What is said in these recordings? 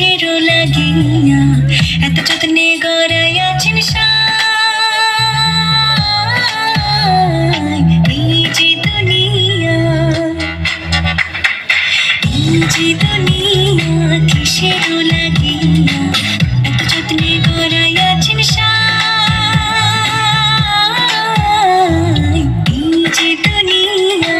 কিসেরও লাগিয়া এত যত্নে গড়াইয়াছেন এই যে দুনিয়া, এই যে দুনিয়া কিসেরও লাগিয়া এত যত্নে গড়াইয়াছেন এই যে দুনিয়া।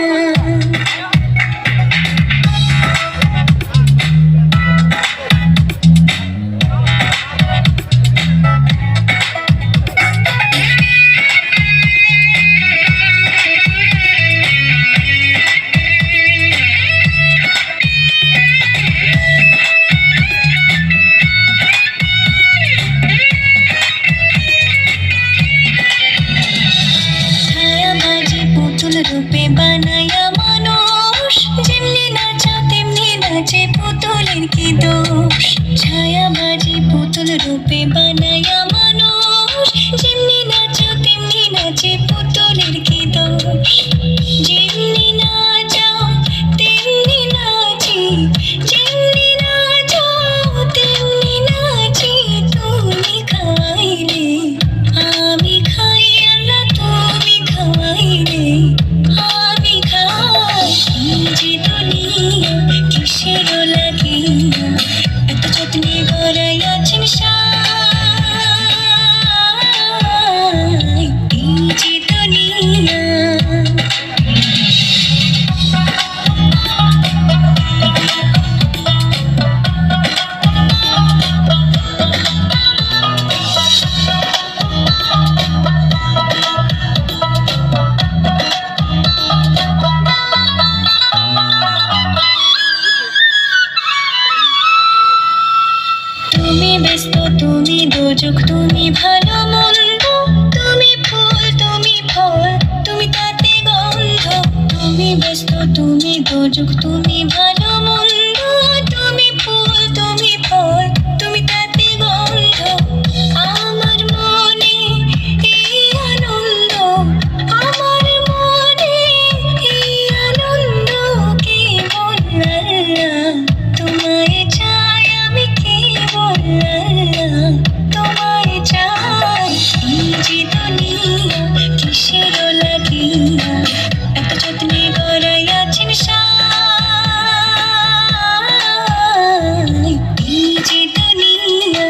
রূপে বানায়া মানুষ, যেমনি নাচা তেমনি নাচে পুতুলের কি দোষ। ছায়াবাজি পুতুল রূপে বানায়া মানুষ, যেমনি নাচা তেমনি নাচে পুতুলের কি দোষ। যেমনি নাচাও তেমনি নাচি, যেমনি নাচাও তেমনি নাচি। তুমি খাইলে আমি খাই, আল্লাহ তুমি খাইলে আমি খাই। এই যে দুনিয়া কিসেরও লাগিয়া এত যত্নে গড়াইয়াছেন এই যে দুনিয়া। তুমি ব্যস্ত, তুমি দোজক, তুমি ভালো মন্দ, তুমি ফুল, তুমি ফল, তুমি তাতে গন্ধ। তুমি ব্যস্ত, তুমি দোজক, তুমি ভালো মন্দ, তুমি ফুল, তুমি ফল, তুমি তাতে গন্ধ। আমার মনে এই আনন্দ, আমার মনে এই আনন্দ, কেবল আল্লাহ তোমায় চাই আমি, কেবল আল্লাহ তোমায় চাই। এই যে দুনিয়া কিসেরও লাগিয়া এত যত্নে গড়াইয়াছেন এই যে দুনিয়া।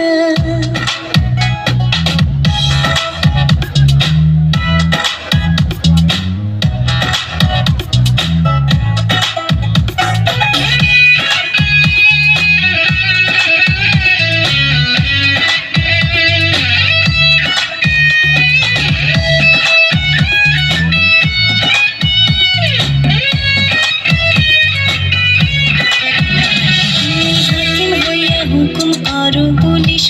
হুকুম করো পুলিশ।